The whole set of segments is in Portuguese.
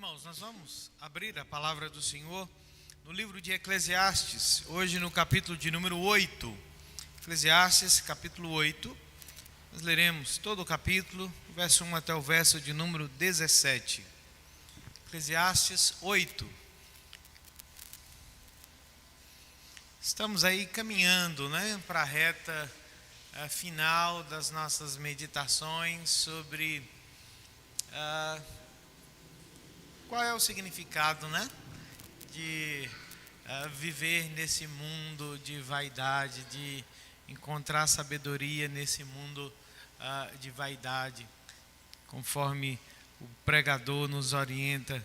Irmãos, nós vamos abrir a palavra do Senhor no livro de Eclesiastes, hoje no capítulo de número 8. Eclesiastes, capítulo 8. Nós leremos todo o capítulo, do verso 1 até o verso de número 17. Eclesiastes 8. Estamos aí caminhando, para a reta final das nossas meditações sobre qual é o significado, de viver nesse mundo de vaidade, de encontrar sabedoria nesse mundo de vaidade, conforme o pregador nos orienta,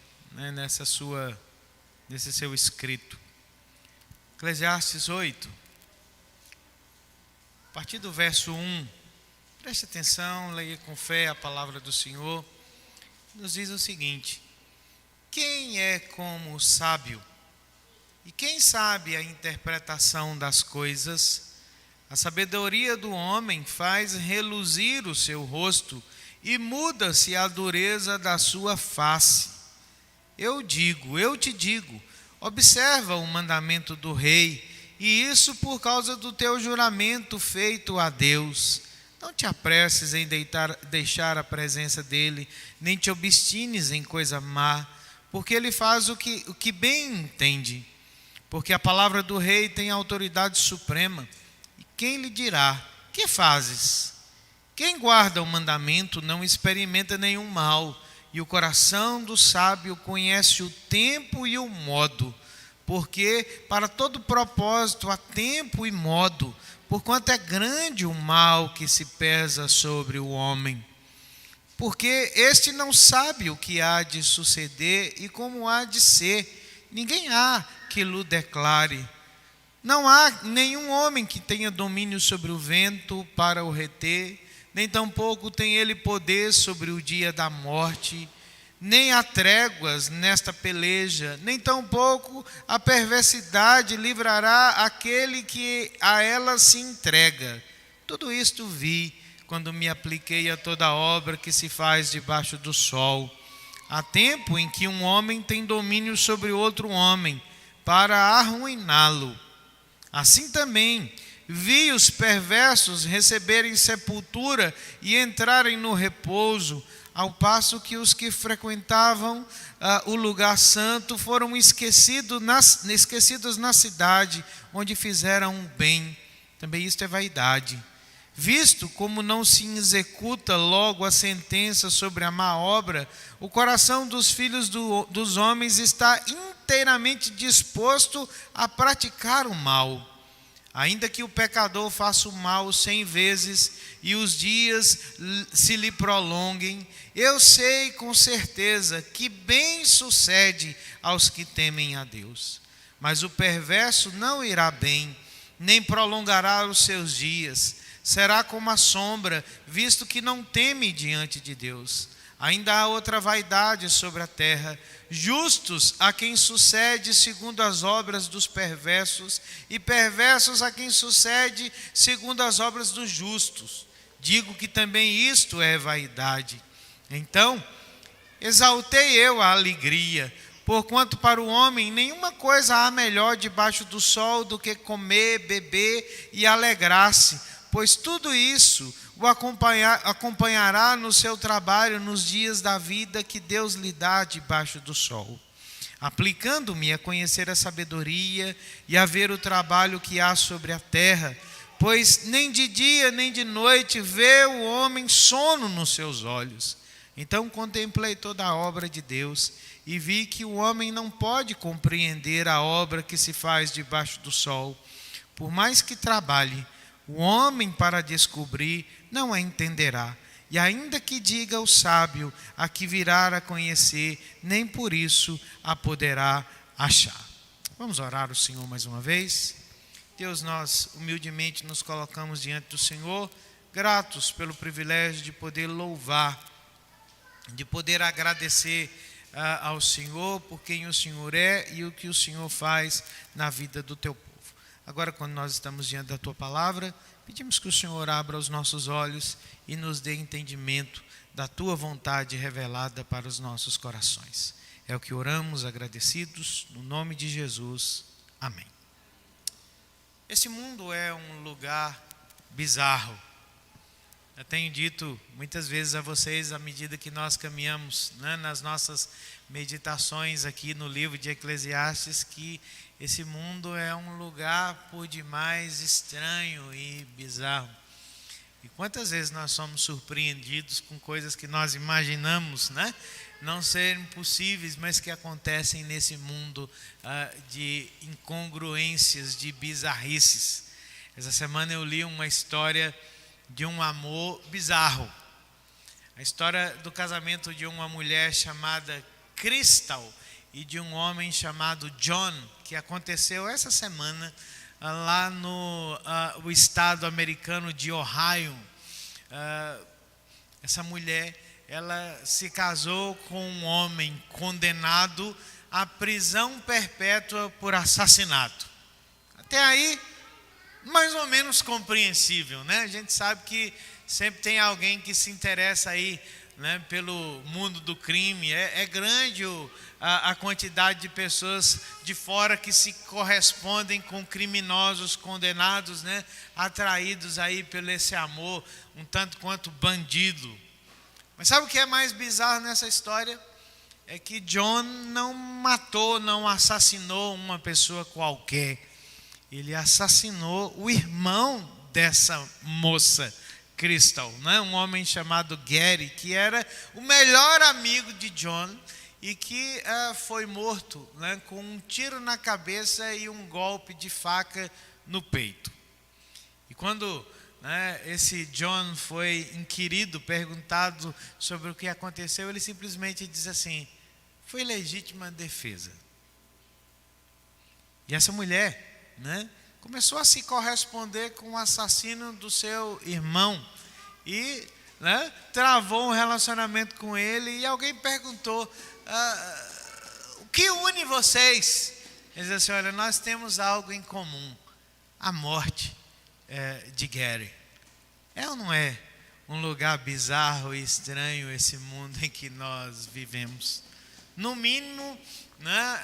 nesse seu escrito. Eclesiastes 8, a partir do verso 1, preste atenção, leia com fé a palavra do Senhor, nos diz o seguinte: quem é como o sábio? E quem sabe a interpretação das coisas? A sabedoria do homem faz reluzir o seu rosto e muda-se a dureza da sua face. Eu te digo, observa o mandamento do rei, e isso por causa do teu juramento feito a Deus. Não te apresses em deixar a presença dele, nem te obstines em coisa má, porque ele faz o que bem entende. Porque a palavra do rei tem autoridade suprema. E quem lhe dirá: que fazes? Quem guarda o mandamento não experimenta nenhum mal, e o coração do sábio conhece o tempo e o modo. Porque para todo propósito há tempo e modo, porquanto é grande o mal que se pesa sobre o homem. Porque este não sabe o que há de suceder e como há de ser. Ninguém há que lhe declare. Não há nenhum homem que tenha domínio sobre o vento para o reter, nem tampouco tem ele poder sobre o dia da morte. Nem há tréguas nesta peleja, nem tampouco a perversidade livrará aquele que a ela se entrega. Tudo isto vi quando me apliquei a toda obra que se faz debaixo do sol. Há tempo em que um homem tem domínio sobre outro homem, para arruiná-lo. Assim também vi os perversos receberem sepultura e entrarem no repouso, ao passo que os que frequentavam o lugar santo foram esquecidos na cidade, onde fizeram o bem. Também isto é vaidade. Visto como não se executa logo a sentença sobre a má obra, o coração dos filhos dos homens está inteiramente disposto a praticar o mal. Ainda que o pecador faça o mal 100 vezes e os dias se lhe prolonguem, eu sei com certeza que bem sucede aos que temem a Deus. Mas o perverso não irá bem, nem prolongará os seus dias. Será como a sombra, visto que não teme diante de Deus. Ainda há outra vaidade sobre a terra: justos a quem sucede segundo as obras dos perversos, e perversos a quem sucede segundo as obras dos justos. Digo que também isto é vaidade. Então, exaltei eu a alegria, porquanto para o homem nenhuma coisa há melhor debaixo do sol do que comer, beber e alegrar-se, pois tudo isso o acompanhará no seu trabalho nos dias da vida que Deus lhe dá debaixo do sol. Aplicando-me a conhecer a sabedoria e a ver o trabalho que há sobre a terra, pois nem de dia nem de noite vê o homem sono nos seus olhos. Então contemplei toda a obra de Deus e vi que o homem não pode compreender a obra que se faz debaixo do sol. Por mais que trabalhe, o homem para descobrir não a entenderá. E ainda que diga o sábio a que virá a conhecer, nem por isso a poderá achar. Vamos orar ao Senhor mais uma vez. Deus, nós humildemente nos colocamos diante do Senhor, gratos pelo privilégio de poder louvar, de poder agradecer ao Senhor por quem o Senhor é e o que o Senhor faz na vida do teu povo. Agora, quando nós estamos diante da tua palavra, pedimos que o Senhor abra os nossos olhos e nos dê entendimento da tua vontade revelada para os nossos corações. É o que oramos agradecidos, no nome de Jesus. Amém. Esse mundo é um lugar bizarro. Eu tenho dito muitas vezes a vocês, à medida que nós caminhamos, né, nas nossas meditações aqui no livro de Eclesiastes, que esse mundo é um lugar por demais estranho e bizarro. E quantas vezes nós somos surpreendidos com coisas que nós imaginamos, né, não serem possíveis, mas que acontecem nesse mundo de incongruências, de bizarrices. Essa semana eu li uma história de um amor bizarro. A história do casamento de uma mulher chamada Crystal e de um homem chamado John, que aconteceu essa semana lá no o estado americano de Ohio. Essa mulher, ela se casou com um homem condenado à prisão perpétua por assassinato. Até aí, mais ou menos compreensível, né? A gente sabe que sempre tem alguém que se interessa aí, né, pelo mundo do crime. É grande a quantidade de pessoas de fora que se correspondem com criminosos condenados, né, atraídos aí pelo esse amor um tanto quanto bandido. Mas sabe o que é mais bizarro nessa história? É que John não matou, não assassinou uma pessoa qualquer. Ele assassinou o irmão dessa moça, Crystal, né? Um homem chamado Gary, que era o melhor amigo de John e que foi morto, né, com um tiro na cabeça e um golpe de faca no peito. E quando, né, esse John foi inquirido, perguntado sobre o que aconteceu, ele simplesmente diz assim: foi legítima defesa. E essa mulher, né, começou a se corresponder com o assassino do seu irmão e, né, travou um relacionamento com ele. E alguém perguntou: o que une vocês? Ele disse assim: olha, nós temos algo em comum, a morte de Gary. É ou não é um lugar bizarro e estranho esse mundo em que nós vivemos? No mínimo, né,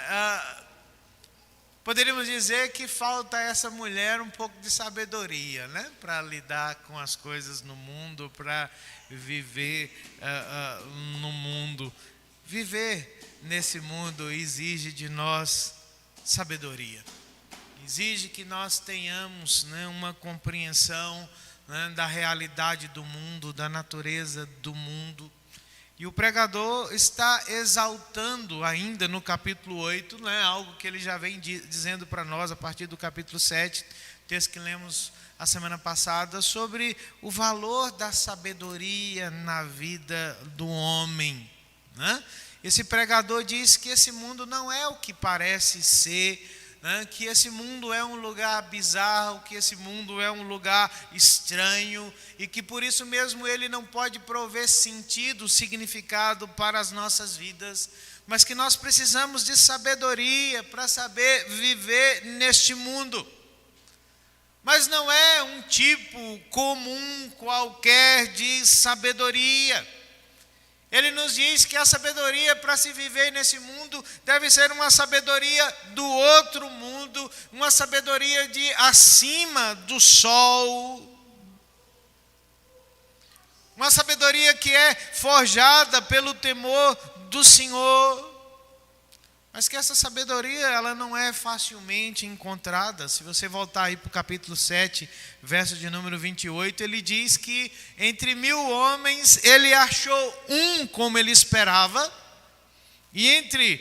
poderíamos dizer que falta a essa mulher um pouco de sabedoria, né, para lidar com as coisas no mundo, para viver no mundo. Viver nesse mundo exige de nós sabedoria. Exige que nós tenhamos, né, uma compreensão, né, da realidade do mundo, da natureza do mundo. E o pregador está exaltando ainda no capítulo 8, né, algo que ele já vem dizendo para nós a partir do capítulo 7, texto que lemos a semana passada, sobre o valor da sabedoria na vida do homem, né? Esse pregador diz que esse mundo não é o que parece ser, né, que esse mundo é um lugar bizarro, que esse mundo é um lugar estranho e que por isso mesmo ele não pode prover sentido, significado para as nossas vidas, mas que nós precisamos de sabedoria para saber viver neste mundo. Mas não é um tipo comum qualquer de sabedoria. Ele nos diz que a sabedoria para se viver nesse mundo deve ser uma sabedoria do outro mundo, uma sabedoria de acima do sol, uma sabedoria que é forjada pelo temor do Senhor. Mas que essa sabedoria, ela não é facilmente encontrada. Se você voltar aí para o capítulo 7, verso de número 28, ele diz que entre 1000 homens, ele achou um como ele esperava, e entre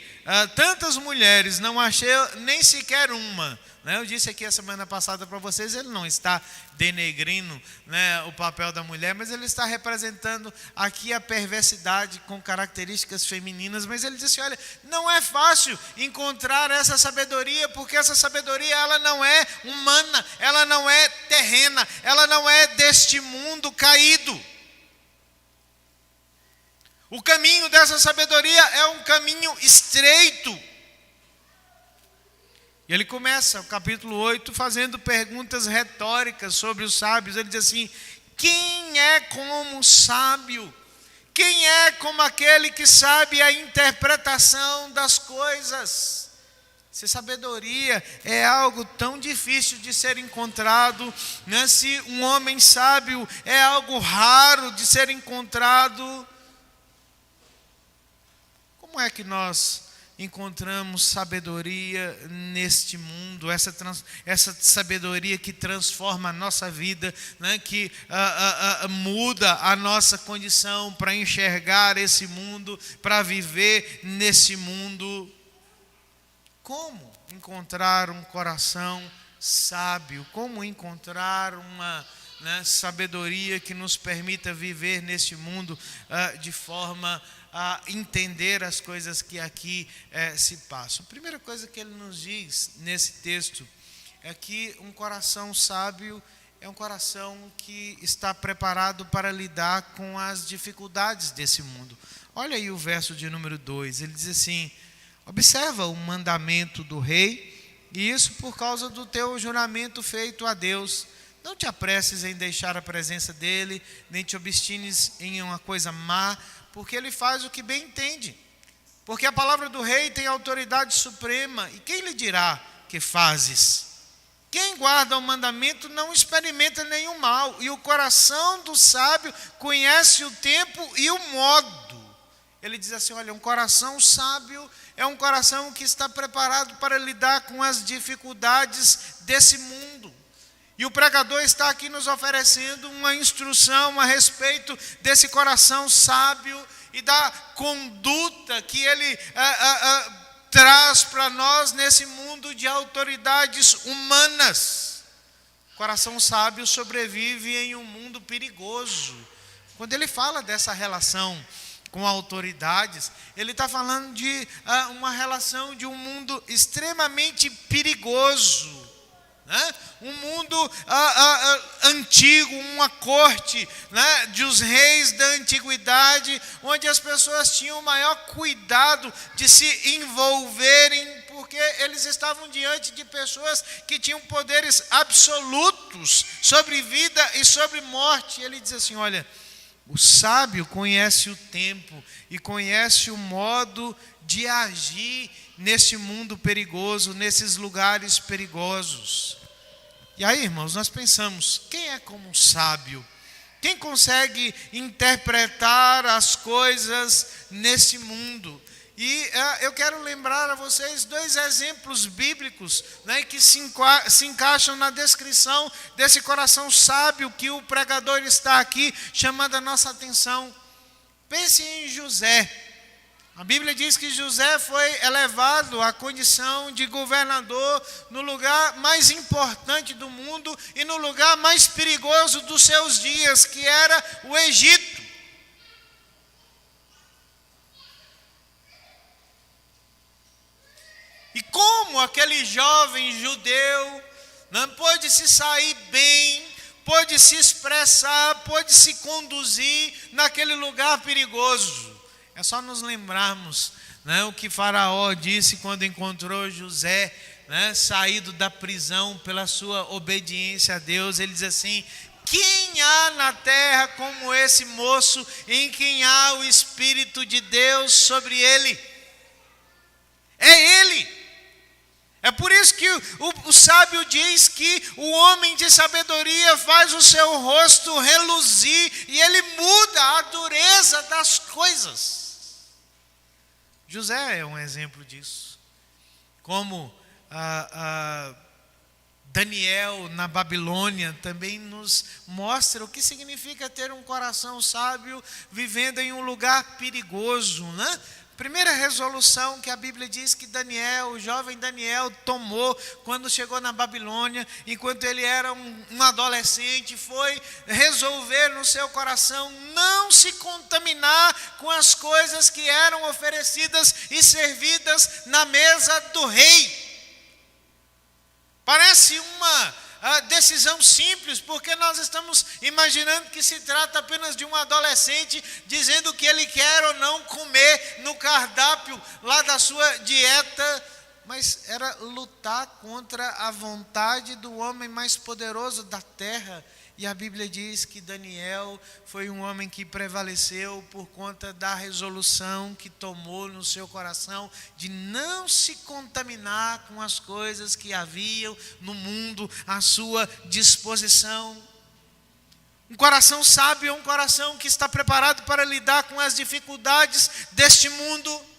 tantas mulheres, não achou nem sequer uma. Né? Eu disse aqui a semana passada para vocês, ele não está denegrindo, né, o papel da mulher, mas ele está representando aqui a perversidade com características femininas. Mas ele disse: olha, não é fácil encontrar essa sabedoria, porque essa sabedoria, ela não é humana, ela não é terrena, ela não é deste mundo caído. O caminho dessa sabedoria é um caminho estreito. E ele começa o capítulo 8 fazendo perguntas retóricas sobre os sábios. Ele diz assim: quem é como sábio? Quem é como aquele que sabe a interpretação das coisas? Se sabedoria é algo tão difícil de ser encontrado, né? Se um homem sábio é algo raro de ser encontrado, como é que nós encontramos sabedoria neste mundo, essa sabedoria que transforma a nossa vida, né? Que muda a nossa condição para enxergar esse mundo, para viver nesse mundo? Como encontrar um coração sábio? Como encontrar uma sabedoria que nos permita viver neste mundo de forma a entender as coisas que aqui se passam? A primeira coisa que ele nos diz nesse texto é que um coração sábio é um coração que está preparado para lidar com as dificuldades desse mundo. Olha aí o verso de número 2, ele diz assim: observa o mandamento do rei, e isso por causa do teu juramento feito a Deus. Não te apresses em deixar a presença dele, nem te obstines em uma coisa má, porque ele faz o que bem entende. Porque a palavra do rei tem autoridade suprema, e quem lhe dirá que fazes? Quem guarda o mandamento não experimenta nenhum mal, e o coração do sábio conhece o tempo e o modo. Ele diz assim: olha, um coração sábio é um coração que está preparado para lidar com as dificuldades desse mundo. E o pregador está aqui nos oferecendo uma instrução a respeito desse coração sábio e da conduta que ele traz para nós nesse mundo de autoridades humanas. O coração sábio sobrevive em um mundo perigoso. Quando ele fala dessa relação com autoridades, ele está falando de uma relação de um mundo extremamente perigoso, né? Um mundo antigo, uma corte, né, dos reis da antiguidade, onde as pessoas tinham o maior cuidado de se envolverem, porque eles estavam diante de pessoas que tinham poderes absolutos sobre vida e sobre morte. Ele diz assim: olha, o sábio conhece o tempo e conhece o modo de agir nesse mundo perigoso, nesses lugares perigosos. E aí, irmãos, nós pensamos: quem é como um sábio? Quem consegue interpretar as coisas nesse mundo? E eu quero lembrar a vocês 2 exemplos bíblicos, né, que se encaixam na descrição desse coração sábio que o pregador está aqui chamando a nossa atenção. Pense em José. A Bíblia diz que José foi elevado à condição de governador no lugar mais importante do mundo e no lugar mais perigoso dos seus dias, que era o Egito. E como aquele jovem judeu não pôde se sair bem, pôde se expressar, pôde se conduzir naquele lugar perigoso? É só nos lembrarmos, né, o que Faraó disse quando encontrou José, né, saído da prisão pela sua obediência a Deus. Ele diz assim: quem há na terra como esse moço, em quem há o Espírito de Deus sobre ele? É ele. É por isso que o sábio diz que o homem de sabedoria faz o seu rosto reluzir e ele muda a dureza das coisas. José é um exemplo disso. Como Daniel na Babilônia também nos mostra o que significa ter um coração sábio vivendo em um lugar perigoso, né? Primeira resolução que a Bíblia diz que Daniel, o jovem Daniel, tomou quando chegou na Babilônia, enquanto ele era um adolescente, foi resolver no seu coração não se contaminar com as coisas que eram oferecidas e servidas na mesa do rei. Parece uma decisão simples, porque nós estamos imaginando que se trata apenas de um adolescente dizendo o que ele quer ou não comer no cardápio lá da sua dieta, mas era lutar contra a vontade do homem mais poderoso da terra. E a Bíblia diz que Daniel foi um homem que prevaleceu por conta da resolução que tomou no seu coração de não se contaminar com as coisas que haviam no mundo à sua disposição. Um coração sábio é um coração que está preparado para lidar com as dificuldades deste mundo.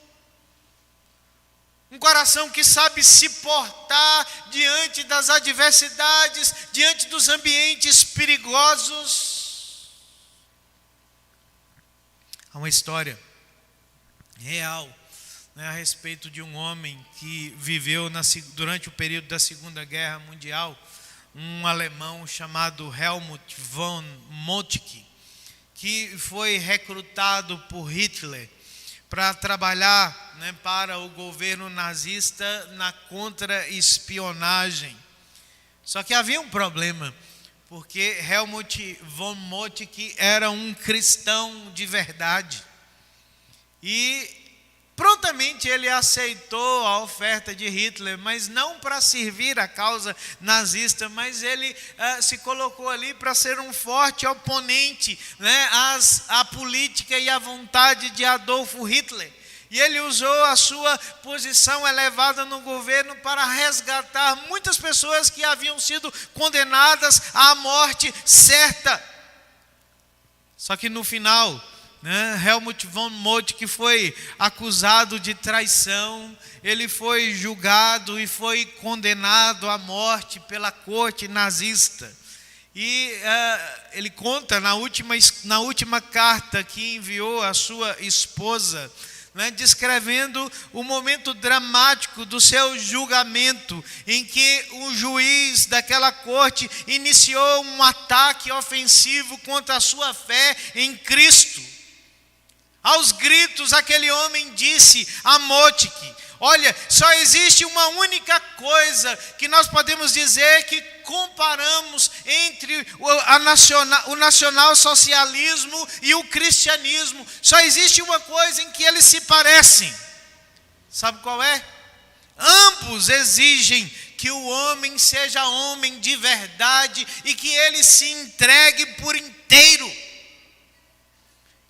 Um coração que sabe se portar diante das adversidades, diante dos ambientes perigosos. Há uma história real, né, a respeito de um homem que viveu durante o período da Segunda Guerra Mundial, um alemão chamado Helmut von Moltke, que foi recrutado por Hitler para trabalhar, né, para o governo nazista na contra-espionagem. Só que havia um problema, porque Helmut von Moltke era um cristão de verdade. E prontamente ele aceitou a oferta de Hitler, mas não para servir a causa nazista, mas ele se colocou ali para ser um forte oponente, né, à política e à vontade de Adolf Hitler. E ele usou a sua posição elevada no governo para resgatar muitas pessoas que haviam sido condenadas à morte certa. Só que no final, Helmut von Moltke foi acusado de traição, ele foi julgado e foi condenado à morte pela corte nazista. E ele conta na última carta que enviou à sua esposa, descrevendo o momento dramático do seu julgamento, em que o juiz daquela corte iniciou um ataque ofensivo contra a sua fé em Cristo. Aos gritos, aquele homem disse a Moltke: olha, só existe uma única coisa que nós podemos dizer que comparamos entre o nacionalsocialismo e o cristianismo. Só existe uma coisa em que eles se parecem. Sabe qual é? Ambos exigem que o homem seja homem de verdade e que ele se entregue por inteiro.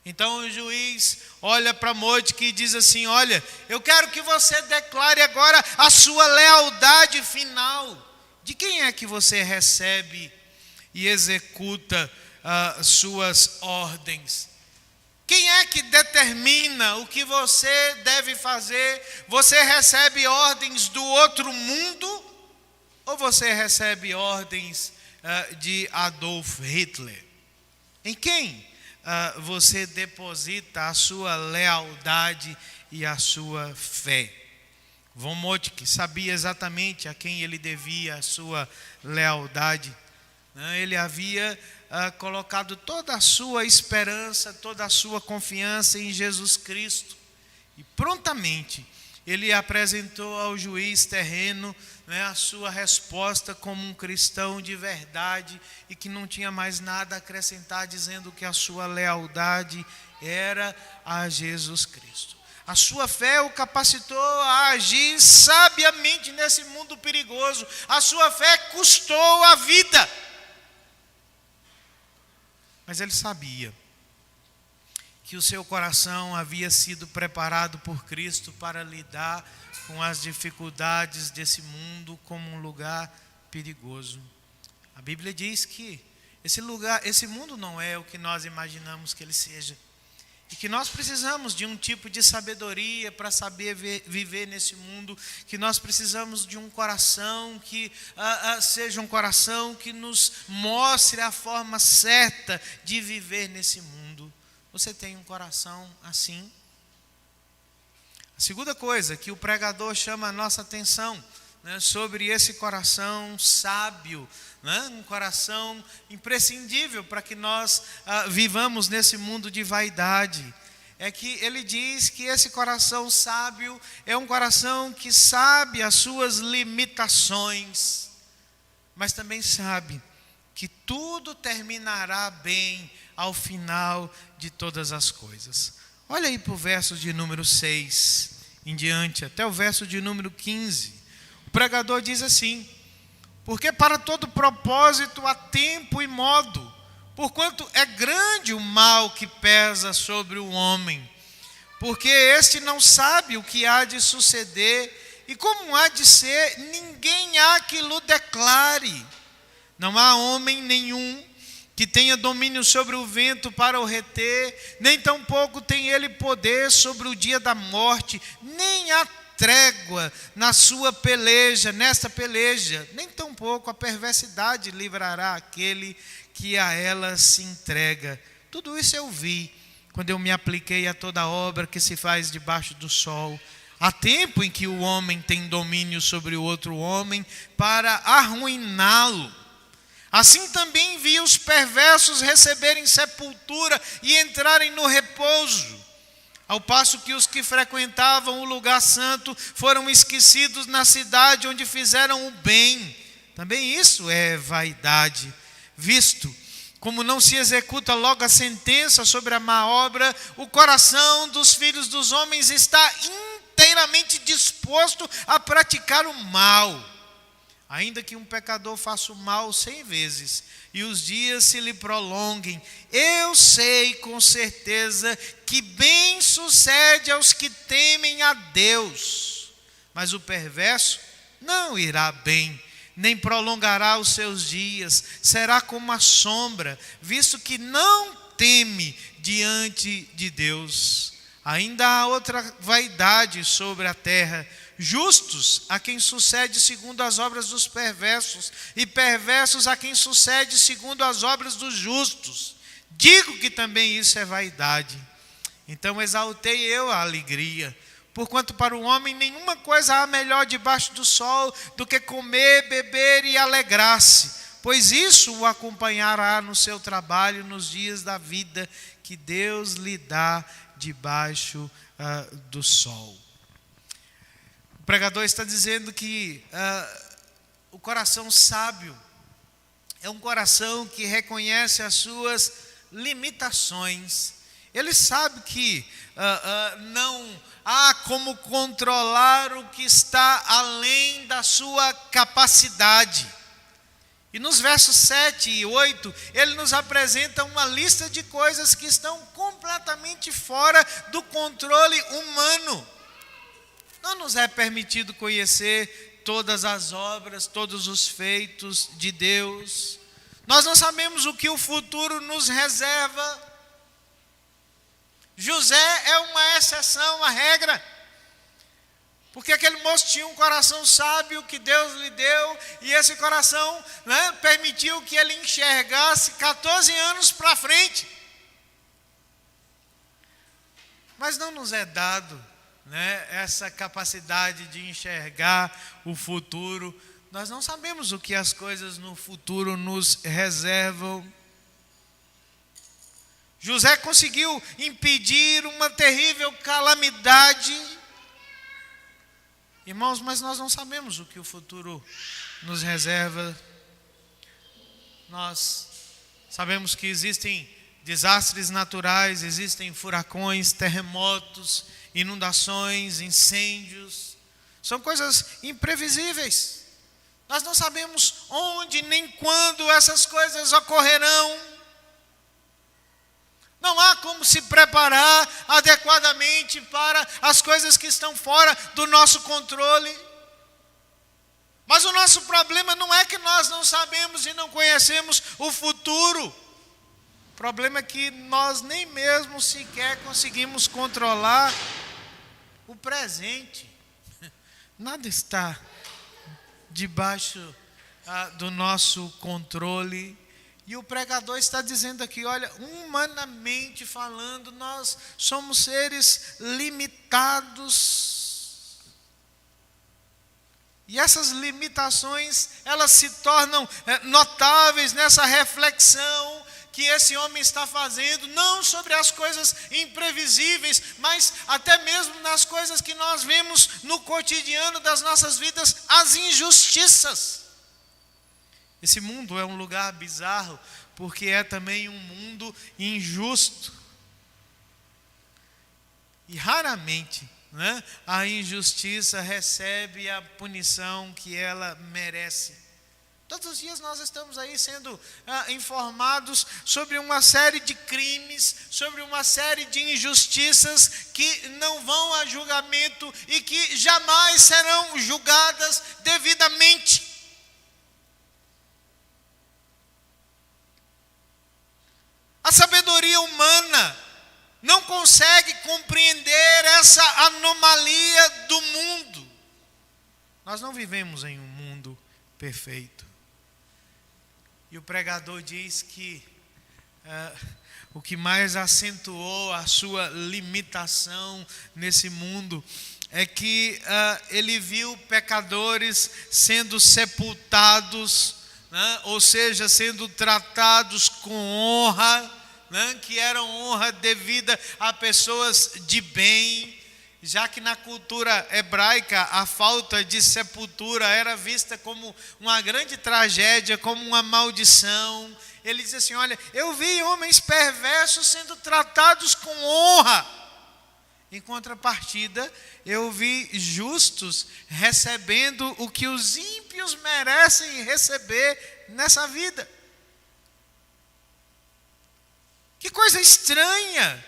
Então o juiz olha para Moltke e diz assim: olha, eu quero que você declare agora a sua lealdade final. De quem é que você recebe e executa suas ordens? Quem é que determina o que você deve fazer? Você recebe ordens do outro mundo ou você recebe ordens de Adolf Hitler? Em quem você deposita a sua lealdade e a sua fé? Von Moltke sabia exatamente a quem ele devia a sua lealdade. Ele havia colocado toda a sua esperança, toda a sua confiança em Jesus Cristo. E prontamente ele apresentou ao juiz terreno, a sua resposta como um cristão de verdade e que não tinha mais nada a acrescentar, dizendo que a sua lealdade era a Jesus Cristo. A sua fé o capacitou a agir sabiamente nesse mundo perigoso. A sua fé custou a vida. Mas ele sabia que o seu coração havia sido preparado por Cristo para lidar com as dificuldades desse mundo como um lugar perigoso. A Bíblia diz que esse mundo não é o que nós imaginamos que ele seja. E que nós precisamos de um tipo de sabedoria para saber viver nesse mundo, que nós precisamos de um coração que seja um coração que nos mostre a forma certa de viver nesse mundo. Você tem um coração assim? A segunda coisa que o pregador chama a nossa atenção, sobre esse coração sábio, um coração imprescindível para que nós vivamos nesse mundo de vaidade, é que ele diz que esse coração sábio é um coração que sabe as suas limitações, mas também sabe que tudo terminará bem ao final de todas as coisas. Olha aí para o verso de número 6 em diante, até o verso de número 15. O pregador diz assim: Porque para todo propósito há tempo e modo, porquanto é grande o mal que pesa sobre o homem, porque este não sabe o que há de suceder, e como há de ser, ninguém há que lhe declare. Não há homem nenhum que tenha domínio sobre o vento para o reter, nem tampouco tem ele poder sobre o dia da morte, nem há trégua na sua peleja, nesta peleja, nem tampouco a perversidade livrará aquele que a ela se entrega. Tudo isso eu vi quando eu me apliquei a toda obra que se faz debaixo do sol. Há tempo em que o homem tem domínio sobre o outro homem para arruiná-lo. Assim também vi os perversos receberem sepultura e entrarem no repouso, ao passo que os que frequentavam o lugar santo foram esquecidos na cidade onde fizeram o bem. Também isso é vaidade, visto como não se executa logo a sentença sobre a má obra, o coração dos filhos dos homens está inteiramente disposto a praticar o mal. Ainda que um pecador faça o mal 100 vezes e os dias se lhe prolonguem, eu sei com certeza que bem sucede aos que temem a Deus. Mas o perverso não irá bem, nem prolongará os seus dias, será como a sombra, visto que não teme diante de Deus. Ainda há outra vaidade sobre a terra, justos a quem sucede segundo as obras dos perversos, e perversos a quem sucede segundo as obras dos justos. Digo que também isso é vaidade. Então exaltei eu a alegria, porquanto para o homem nenhuma coisa há melhor debaixo do sol do que comer, beber e alegrar-se, pois isso o acompanhará no seu trabalho nos dias da vida que Deus lhe dá debaixo do sol. O pregador está dizendo que o coração sábio é um coração que reconhece as suas limitações. Ele sabe que não há como controlar o que está além da sua capacidade. E nos versos 7 e 8, ele nos apresenta uma lista de coisas que estão completamente fora do controle humano. Não nos é permitido conhecer todas as obras, todos os feitos de Deus. Nós não sabemos o que o futuro nos reserva. José é uma exceção à regra, porque aquele moço tinha um coração sábio que Deus lhe deu, e esse coração, permitiu que ele enxergasse 14 anos para frente. Mas não nos é dado essa capacidade de enxergar o futuro. Nós não sabemos o que as coisas no futuro nos reservam. José conseguiu impedir uma terrível calamidade. Irmãos, mas nós não sabemos o que o futuro nos reserva. Nós sabemos que existem desastres naturais, existem furacões, terremotos, inundações, incêndios. São coisas imprevisíveis. Nós não sabemos onde nem quando essas coisas ocorrerão. Não há como se preparar adequadamente para as coisas que estão fora do nosso controle. Mas o nosso problema não é que nós não sabemos e não conhecemos o futuro. O problema é que nós nem mesmo sequer conseguimos controlar o presente. Nada está debaixo do nosso controle. E o pregador está dizendo aqui, olha, humanamente falando, nós somos seres limitados. E essas limitações, elas se tornam notáveis nessa reflexão que esse homem está fazendo, não sobre as coisas imprevisíveis, mas até mesmo nas coisas que nós vemos no cotidiano das nossas vidas, as injustiças. Esse mundo é um lugar bizarro, porque é também um mundo injusto. E raramente, a injustiça recebe a punição que ela merece. Todos os dias nós estamos aí sendo informados sobre uma série de crimes, sobre uma série de injustiças que não vão a julgamento e que jamais serão julgadas devidamente. A sabedoria humana não consegue compreender essa anomalia do mundo. Nós não vivemos em um mundo perfeito. E o pregador diz que o que mais acentuou a sua limitação nesse mundo é que ele viu pecadores sendo sepultados, né? Ou seja, sendo tratados com honra, né? Que era honra devida a pessoas de bem, já que na cultura hebraica a falta de sepultura era vista como uma grande tragédia, como uma maldição. Ele diz assim: olha, eu vi homens perversos sendo tratados com honra. Em contrapartida, eu vi justos recebendo o que os ímpios merecem receber nessa vida. Que coisa estranha,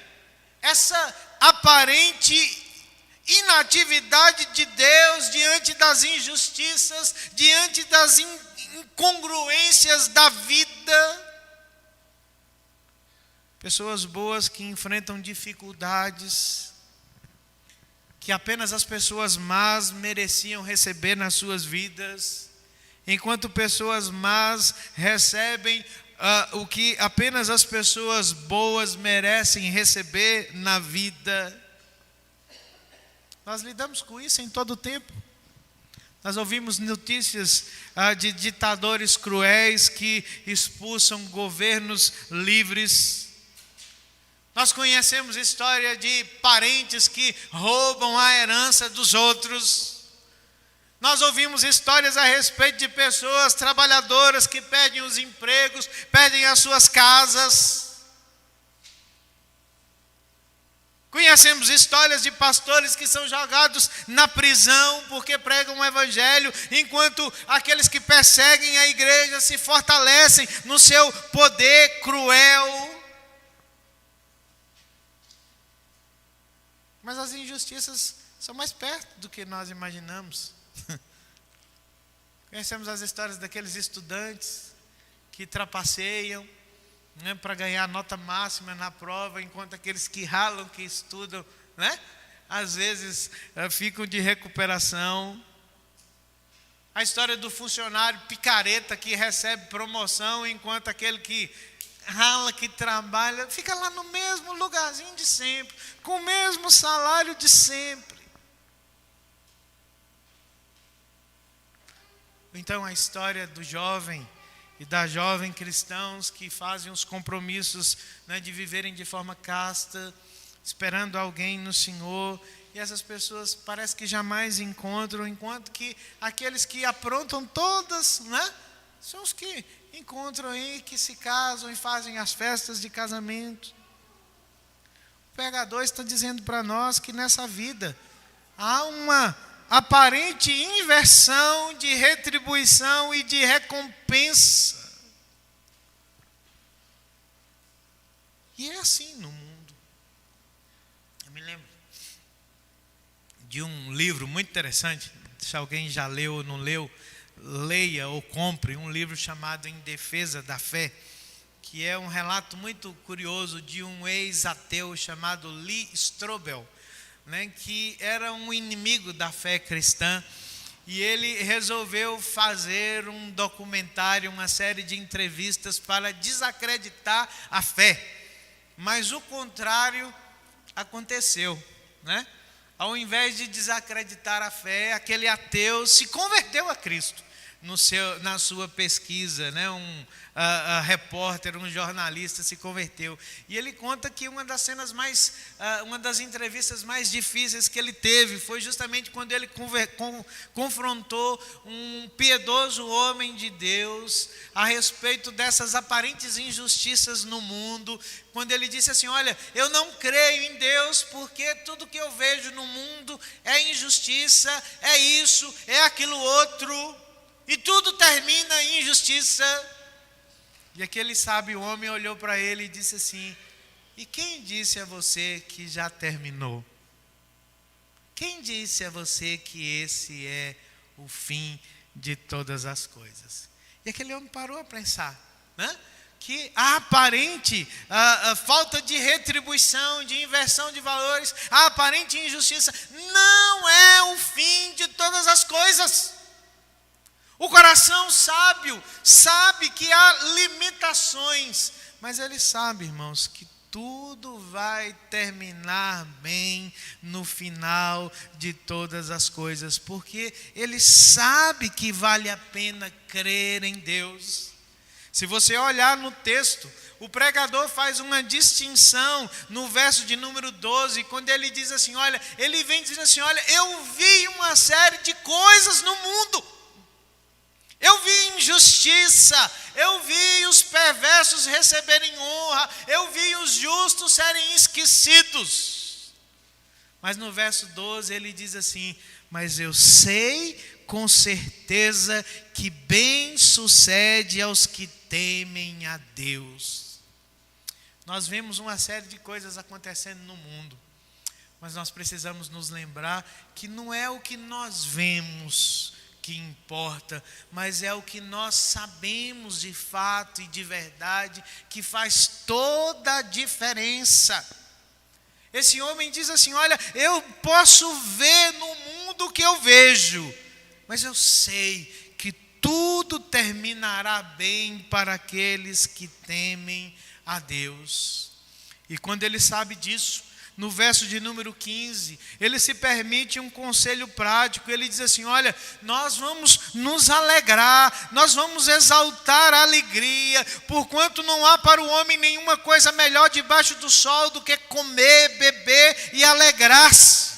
essa aparente inatividade de Deus diante das injustiças, diante das incongruências da vida. Pessoas boas que enfrentam dificuldades que apenas as pessoas más mereciam receber nas suas vidas, enquanto pessoas más recebem o que apenas as pessoas boas merecem receber na vida. Nós lidamos com isso em todo o tempo. Nós ouvimos notícias de ditadores cruéis que expulsam governos livres. Nós conhecemos história de parentes que roubam a herança dos outros. Nós ouvimos histórias a respeito de pessoas trabalhadoras que perdem os empregos, perdem as suas casas. Conhecemos histórias de pastores que são jogados na prisão porque pregam o evangelho, enquanto aqueles que perseguem a igreja se fortalecem no seu poder cruel. Mas as injustiças são mais perto do que nós imaginamos. Conhecemos as histórias daqueles estudantes que trapaceiam, né, para ganhar nota máxima na prova, enquanto aqueles que ralam, que estudam, né, às vezes ficam de recuperação. A história do funcionário picareta que recebe promoção, enquanto aquele que rala, que trabalha, fica lá no mesmo lugarzinho de sempre, com o mesmo salário de sempre. Então a história do jovem e da jovem cristãos que fazem os compromissos, né, de viverem de forma casta, esperando alguém no Senhor, e essas pessoas parece que jamais encontram, enquanto que aqueles que aprontam todas, né, são os que encontram aí, que se casam e fazem as festas de casamento. O pregador está dizendo para nós que nessa vida há uma aparente inversão de retribuição e de recompensa. E é assim no mundo. Eu me lembro de um livro muito interessante, se alguém já leu ou não leu, leia ou compre um livro chamado Em Defesa da Fé, que é um relato muito curioso de um ex-ateu chamado Lee Strobel, né, que era um inimigo da fé cristã, e ele resolveu fazer um documentário, uma série de entrevistas para desacreditar a fé. Mas o contrário aconteceu, né? Ao invés de desacreditar a fé, aquele ateu se converteu a Cristo na sua pesquisa, né? Um repórter, um jornalista se converteu. E ele conta que uma das entrevistas mais difíceis que ele teve foi justamente quando ele confrontou um piedoso homem de Deus a respeito dessas aparentes injustiças no mundo, quando ele disse assim: olha, eu não creio em Deus porque tudo que eu vejo no mundo é injustiça, é isso, é aquilo outro. e tudo termina em injustiça. E aquele sábio homem olhou para ele e disse assim: e quem disse a você que já terminou? Quem disse a você que esse é o fim de todas as coisas? E aquele homem parou a pensar, né? Que a aparente a falta de retribuição, de inversão de valores, a aparente injustiça não é o fim de todas as coisas. O coração sábio sabe que há limitações, mas ele sabe, irmãos, que tudo vai terminar bem no final de todas as coisas, porque ele sabe que vale a pena crer em Deus. Se você olhar no texto, o pregador faz uma distinção no verso de número 12, quando ele diz assim, olha, ele vem dizendo assim, olha, eu vi uma série de coisas no mundo. Eu vi injustiça, eu vi os perversos receberem honra, eu vi os justos serem esquecidos. Mas no verso 12 ele diz assim, mas eu sei com certeza que bem sucede aos que temem a Deus. Nós vemos uma série de coisas acontecendo no mundo, mas nós precisamos nos lembrar que não é o que nós vemos que importa, mas é o que nós sabemos de fato e de verdade que faz toda a diferença. Esse homem diz assim, olha, eu posso ver no mundo o que eu vejo, mas eu sei que tudo terminará bem para aqueles que temem a Deus. E quando ele sabe disso, no verso de número 15, ele se permite um conselho prático. Ele diz assim, olha, nós vamos nos alegrar, nós vamos exaltar a alegria, porquanto não há para o homem nenhuma coisa melhor debaixo do sol do que comer, beber e alegrar-se.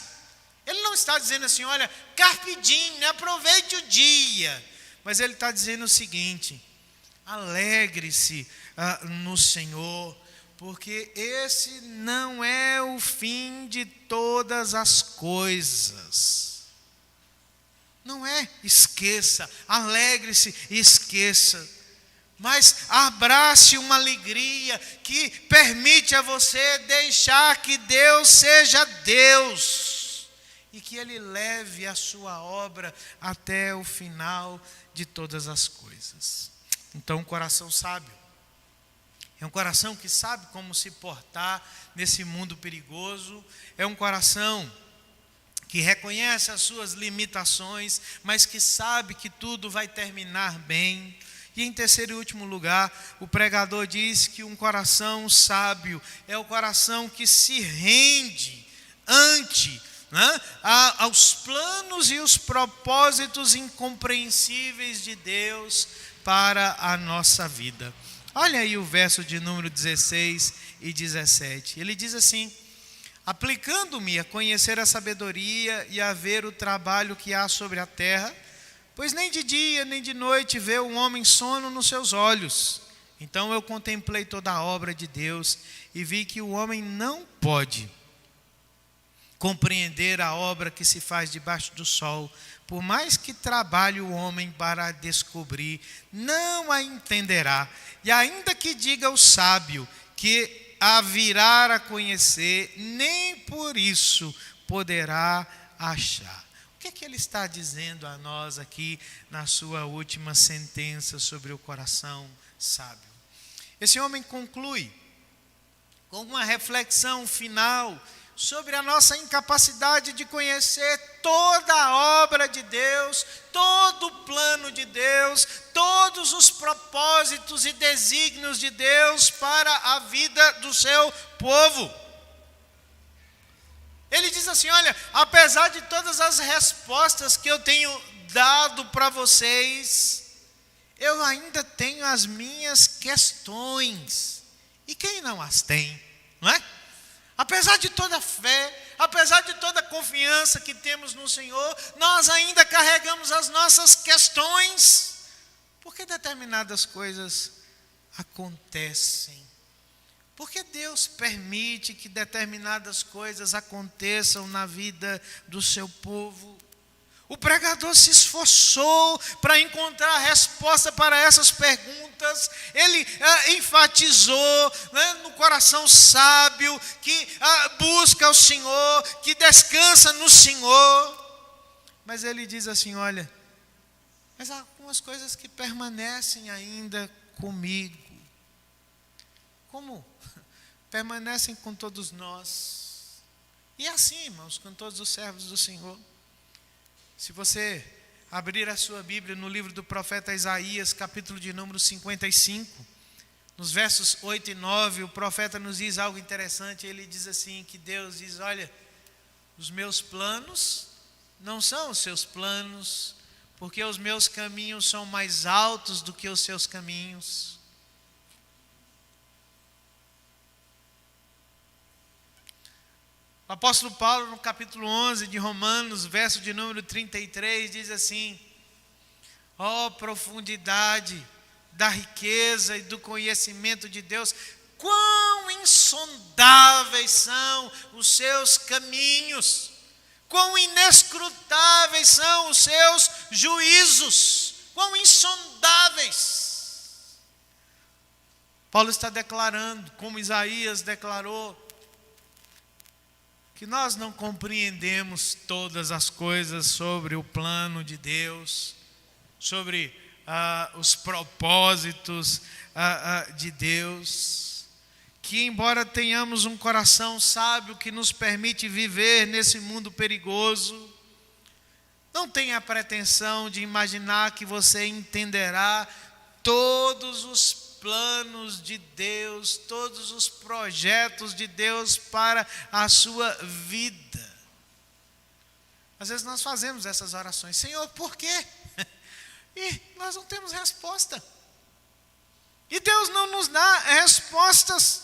Ele não está dizendo assim, olha, carpe diem, aproveite o dia. Mas ele está dizendo o seguinte, alegre-se no Senhor, porque esse não é o fim de todas as coisas. Não é, esqueça, alegre-se e esqueça. Mas abrace uma alegria que permite a você deixar que Deus seja Deus. E que Ele leve a sua obra até o final de todas as coisas. Então, o coração sábio é um coração que sabe como se portar nesse mundo perigoso. É um coração que reconhece as suas limitações, mas que sabe que tudo vai terminar bem. E em terceiro e último lugar, o pregador diz que um coração sábio é o coração que se rende ante aos planos e os propósitos incompreensíveis de Deus para a nossa vida. Olha aí o verso de número 16 e 17. Ele diz assim, aplicando-me a conhecer a sabedoria e a ver o trabalho que há sobre a terra, pois nem de dia nem de noite vê o homem sono nos seus olhos. Então eu contemplei toda a obra de Deus e vi que o homem não pode compreender a obra que se faz debaixo do sol. Por mais que trabalhe o homem para descobrir, não a entenderá. E ainda que diga o sábio que a virá a conhecer, nem por isso poderá achar. O que é que ele está dizendo a nós aqui na sua última sentença sobre o coração sábio? Esse homem conclui com uma reflexão final sobre a nossa incapacidade de conhecer toda a obra de Deus, todo o plano de Deus, todos os propósitos e desígnios de Deus para a vida do seu povo. Ele diz assim, olha, apesar de todas as respostas que eu tenho dado para vocês, eu ainda tenho as minhas questões. E quem não as tem, não é? Apesar de toda a fé, apesar de toda a confiança que temos no Senhor, nós ainda carregamos as nossas questões. Por que determinadas coisas acontecem? Por que Deus permite que determinadas coisas aconteçam na vida do seu povo? O pregador se esforçou para encontrar a resposta para essas perguntas. Ele enfatizou, né, no coração sábio, que busca o Senhor, que descansa no Senhor. Mas ele diz assim, olha, mas há algumas coisas que permanecem ainda comigo. Como permanecem com todos nós. E assim, irmãos, com todos os servos do Senhor. Se você abrir a sua Bíblia no livro do profeta Isaías, capítulo de número 55, nos versos 8 e 9, o profeta nos diz algo interessante. Ele diz assim, que Deus diz, olha, os meus planos não são os seus planos, porque os meus caminhos são mais altos do que os seus caminhos. O apóstolo Paulo, no capítulo 11 de Romanos, verso de número 33, diz assim, ó profundidade da riqueza e do conhecimento de Deus, quão insondáveis são os seus caminhos, quão inescrutáveis são os seus juízos, quão insondáveis. Paulo está declarando, como Isaías declarou, que nós não compreendemos todas as coisas sobre o plano de Deus, sobre os propósitos de Deus, que embora tenhamos um coração sábio que nos permite viver nesse mundo perigoso, não tenha a pretensão de imaginar que você entenderá todos os planos de Deus, todos os projetos de Deus para a sua vida. Às vezes nós fazemos essas orações, Senhor, por quê? E nós não temos resposta. E Deus não nos dá respostas.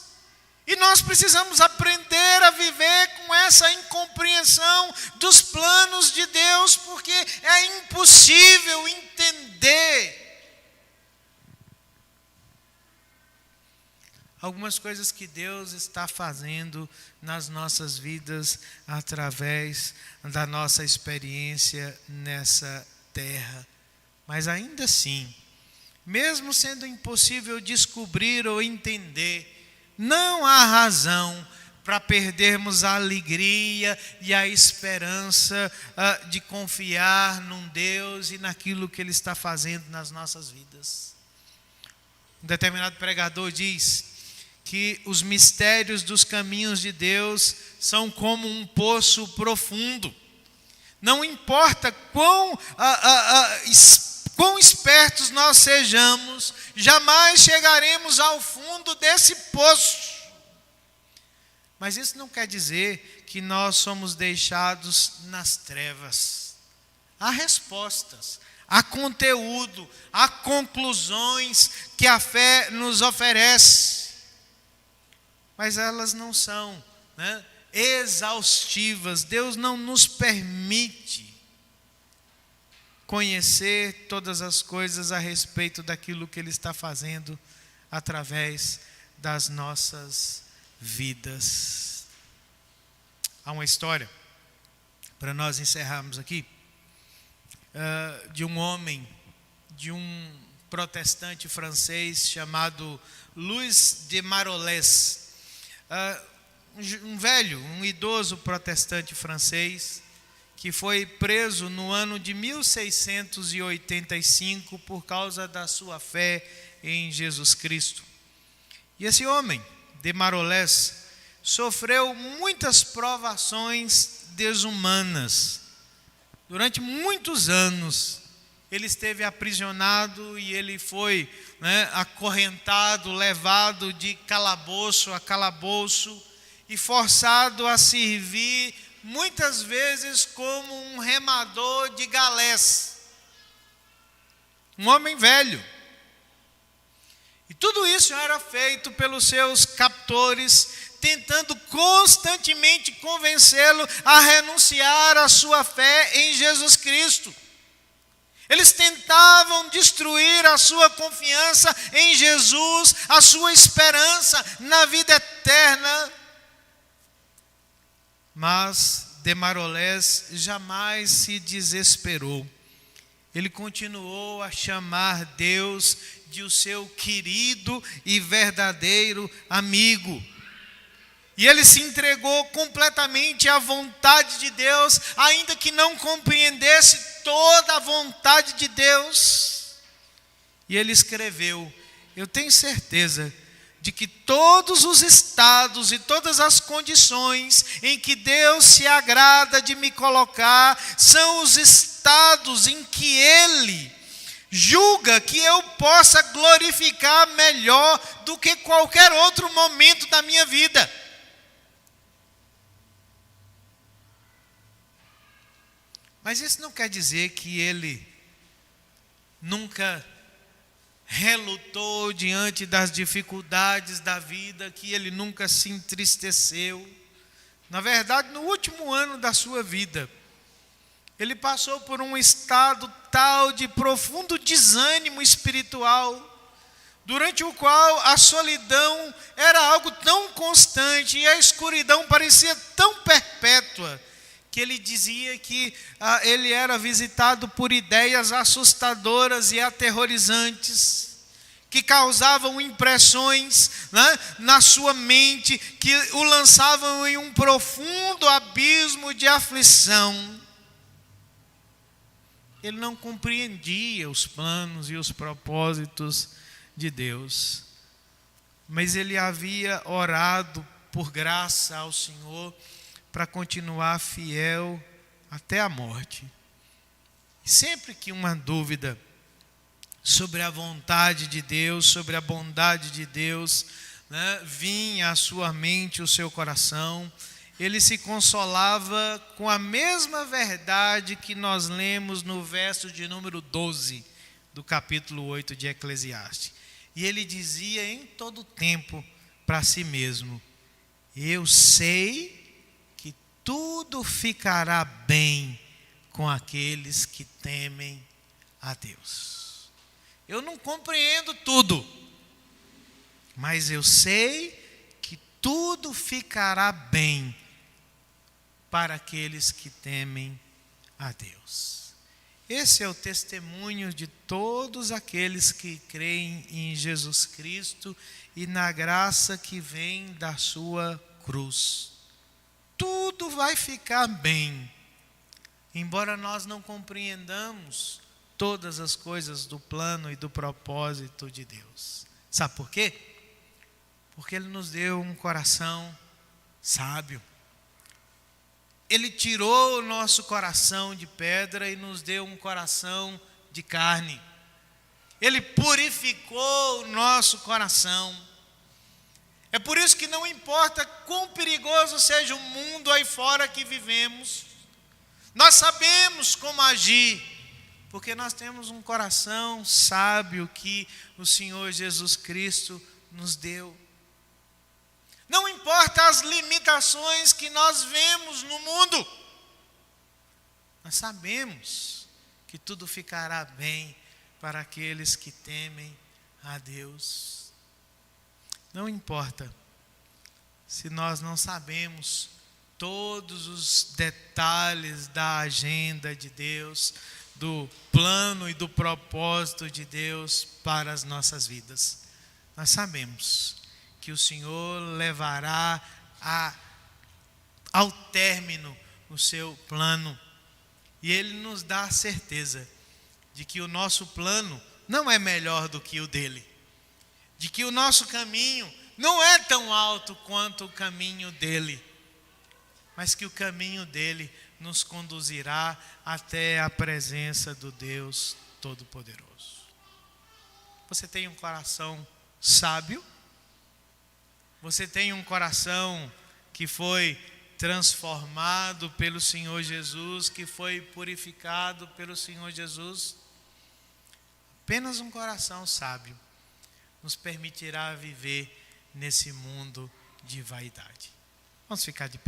E nós precisamos aprender a viver com essa incompreensão dos planos de Deus, porque é impossível entender algumas coisas que Deus está fazendo nas nossas vidas através da nossa experiência nessa terra. Mas ainda assim, mesmo sendo impossível descobrir ou entender, não há razão para perdermos a alegria e a esperança de confiar num Deus e naquilo que Ele está fazendo nas nossas vidas. Um determinado pregador diz que os mistérios dos caminhos de Deus são como um poço profundo. Não importa quão espertos nós sejamos, jamais chegaremos ao fundo desse poço. Mas isso não quer dizer que nós somos deixados nas trevas. Há respostas, há conteúdo, há conclusões que a fé nos oferece. Mas elas não são, né, exaustivas. Deus não nos permite conhecer todas as coisas a respeito daquilo que Ele está fazendo através das nossas vidas. Há uma história, para nós encerrarmos aqui, de um homem, de um protestante francês chamado Louis de Marolles. Um idoso protestante francês, que foi preso no ano de 1685 por causa da sua fé em Jesus Cristo. E esse homem, de Marolles, sofreu muitas provações desumanas. Durante muitos anos, ele esteve aprisionado e ele foi, acorrentado, levado de calabouço a calabouço e forçado a servir muitas vezes como um remador de galés. Um homem velho. E tudo isso era feito pelos seus captores, tentando constantemente convencê-lo a renunciar à sua fé em Jesus Cristo. Eles tentavam destruir a sua confiança em Jesus, a sua esperança na vida eterna. Mas de Marolés jamais se desesperou. Ele continuou a chamar Deus de o seu querido e verdadeiro amigo. E ele se entregou completamente à vontade de Deus, ainda que não compreendesse toda a vontade de Deus. E ele escreveu: eu tenho certeza de que todos os estados e todas as condições em que Deus se agrada de me colocar são os estados em que Ele julga que eu possa glorificar melhor do que qualquer outro momento da minha vida. Mas isso não quer dizer que ele nunca relutou diante das dificuldades da vida, que ele nunca se entristeceu. Na verdade, no último ano da sua vida, ele passou por um estado tal de profundo desânimo espiritual, durante o qual a solidão era algo tão constante e a escuridão parecia tão perpétua, que ele dizia que ele era visitado por ideias assustadoras e aterrorizantes, que causavam impressões, né, na sua mente, que o lançavam em um profundo abismo de aflição. Ele não compreendia os planos e os propósitos de Deus, mas ele havia orado por graça ao Senhor para continuar fiel até a morte. E sempre que uma dúvida sobre a vontade de Deus, sobre a bondade de Deus, né, vinha à sua mente, o seu coração, ele se consolava com a mesma verdade que nós lemos no verso de número 12 do capítulo 8 de Eclesiastes. E ele dizia em todo tempo para si mesmo: eu sei que tudo ficará bem com aqueles que temem a Deus. Eu não compreendo tudo, mas eu sei que tudo ficará bem para aqueles que temem a Deus. Esse é o testemunho de todos aqueles que creem em Jesus Cristo e na graça que vem da sua cruz. Tudo vai ficar bem, embora nós não compreendamos todas as coisas do plano e do propósito de Deus. Sabe por quê? Porque Ele nos deu um coração sábio. Ele tirou o nosso coração de pedra e nos deu um coração de carne. Ele purificou o nosso coração. É por isso que não importa quão perigoso seja o mundo aí fora que vivemos, nós sabemos como agir, porque nós temos um coração sábio que o Senhor Jesus Cristo nos deu. Não importa as limitações que nós vemos no mundo, nós sabemos que tudo ficará bem para aqueles que temem a Deus. Não importa se nós não sabemos todos os detalhes da agenda de Deus, do plano e do propósito de Deus para as nossas vidas. Nós sabemos que o Senhor levará ao término o seu plano. E Ele nos dá a certeza de que o nosso plano não é melhor do que o dele. De que o nosso caminho não é tão alto quanto o caminho dele. Mas que o caminho dele nos conduzirá até a presença do Deus Todo-Poderoso. Você tem um coração sábio? Você tem um coração que foi transformado pelo Senhor Jesus, que foi purificado pelo Senhor Jesus? Apenas um coração sábio nos permitirá viver nesse mundo de vaidade. Vamos ficar de pé?